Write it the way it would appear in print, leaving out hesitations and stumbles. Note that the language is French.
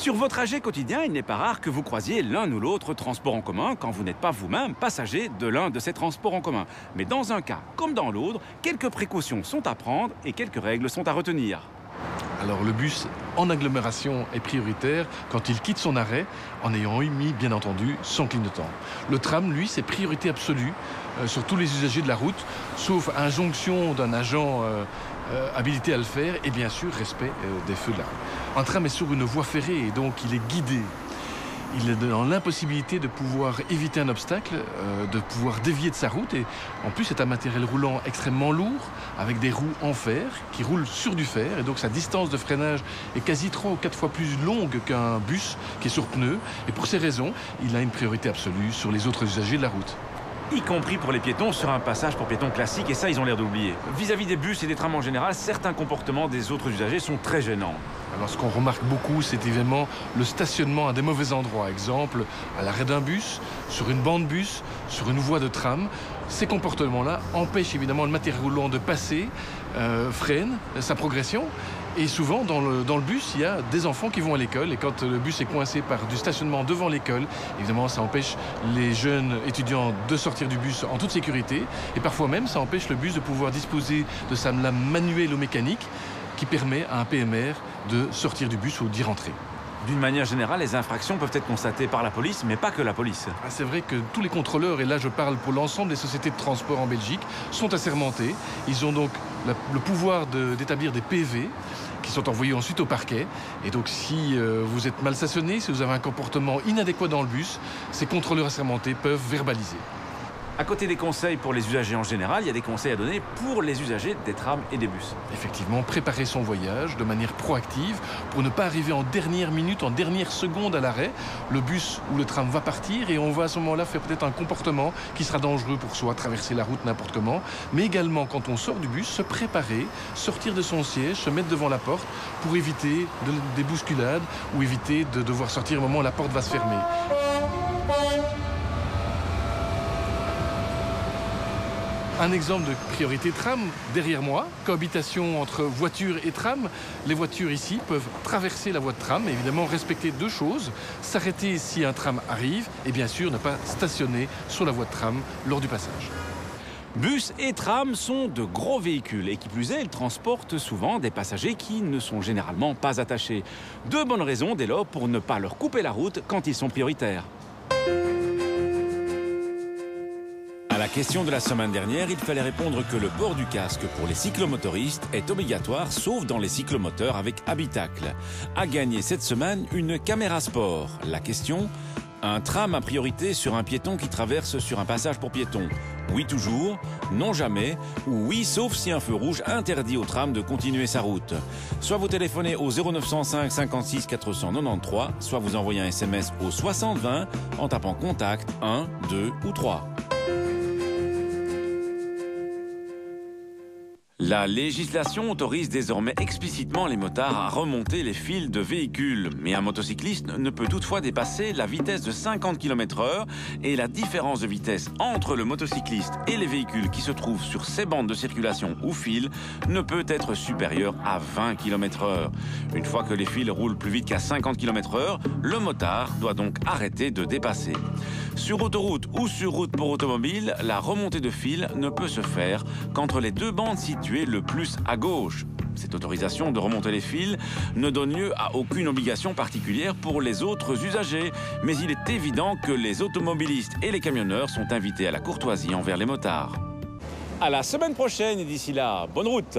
Sur vos trajets quotidiens, il n'est pas rare que vous croisiez l'un ou l'autre transport en commun quand vous n'êtes pas vous-même passager de l'un de ces transports en commun. Mais dans un cas comme dans l'autre, quelques précautions sont à prendre et quelques règles sont à retenir. Alors le bus en agglomération est prioritaire quand il quitte son arrêt en ayant émis bien entendu son clignotant. Le tram, lui, c'est priorité absolue sur tous les usagers de la route, sauf injonction d'un agent habilité à le faire et bien sûr respect des feux de la rue. Un tram est sur une voie ferrée et donc il est guidé. Il est dans l'impossibilité de pouvoir éviter un obstacle, de pouvoir dévier de sa route. Et en plus, c'est un matériel roulant extrêmement lourd, avec des roues en fer qui roulent sur du fer. Et donc, sa distance de freinage est quasi 3 ou 4 fois plus longue qu'un bus qui est sur pneus. Et pour ces raisons, il a une priorité absolue sur les autres usagers de la route. Y compris pour les piétons sur un passage pour piétons classique, et ça, ils ont l'air d'oublier. Vis-à-vis des bus et des trams en général, certains comportements des autres usagers sont très gênants. Alors ce qu'on remarque beaucoup, c'est évidemment le stationnement à des mauvais endroits. Exemple, à l'arrêt d'un bus, sur une bande bus, sur une voie de tram. Ces comportements-là empêchent évidemment le matériel roulant de passer, freinent sa progression. Et souvent, dans le bus, il y a des enfants qui vont à l'école. Et quand le bus est coincé par du stationnement devant l'école, évidemment, ça empêche les jeunes étudiants de sortir du bus en toute sécurité. Et parfois même, ça empêche le bus de pouvoir disposer de sa lame manuelle ou mécanique qui permet à un PMR de sortir du bus ou d'y rentrer. D'une manière générale, les infractions peuvent être constatées par la police, mais pas que la police. C'est vrai que tous les contrôleurs, et là je parle pour l'ensemble des sociétés de transport en Belgique, sont assermentés. Ils ont donc le pouvoir d'établir des PV qui sont envoyés ensuite au parquet. Et donc si vous êtes mal stationné, si vous avez un comportement inadéquat dans le bus, ces contrôleurs assermentés peuvent verbaliser. À côté des conseils pour les usagers en général, il y a des conseils à donner pour les usagers des trams et des bus. Effectivement, préparer son voyage de manière proactive pour ne pas arriver en dernière minute, en dernière seconde à l'arrêt. Le bus ou le tram va partir et on va à ce moment-là faire peut-être un comportement qui sera dangereux pour soi, traverser la route n'importe comment. Mais également, quand on sort du bus, se préparer, sortir de son siège, se mettre devant la porte pour éviter des bousculades ou éviter de devoir sortir au moment où la porte va se fermer. Un exemple de priorité tram, derrière moi, cohabitation entre voiture et tram. Les voitures ici peuvent traverser la voie de tram, évidemment respecter deux choses, s'arrêter si un tram arrive et bien sûr ne pas stationner sur la voie de tram lors du passage. Bus et tram sont de gros véhicules et qui plus est, ils transportent souvent des passagers qui ne sont généralement pas attachés. Deux bonnes raisons dès lors pour ne pas leur couper la route quand ils sont prioritaires. À la question de la semaine dernière, il fallait répondre que le port du casque pour les cyclomotoristes est obligatoire, sauf dans les cyclomoteurs avec habitacle. A gagné cette semaine une caméra sport. La question, un tram à priorité sur un piéton qui traverse sur un passage pour piétons. Oui toujours, non jamais, ou oui sauf si un feu rouge interdit au tram de continuer sa route. Soit vous téléphonez au 0905 56 493, soit vous envoyez un SMS au 6020 en tapant contact 1, 2 ou 3. La législation autorise désormais explicitement les motards à remonter les fils de véhicules. Mais un motocycliste ne peut toutefois dépasser la vitesse de 50 km/h et la différence de vitesse entre le motocycliste et les véhicules qui se trouvent sur ces bandes de circulation ou fils ne peut être supérieure à 20 km/h. Une fois que les fils roulent plus vite qu'à 50 km/h, le motard doit donc arrêter de dépasser. Sur autoroute ou sur route pour automobile, la remontée de fil ne peut se faire qu'entre les deux bandes situées le plus à gauche. Cette autorisation de remonter les fils ne donne lieu à aucune obligation particulière pour les autres usagers, mais il est évident que les automobilistes et les camionneurs sont invités à la courtoisie envers les motards. À la semaine prochaine et d'ici là, bonne route!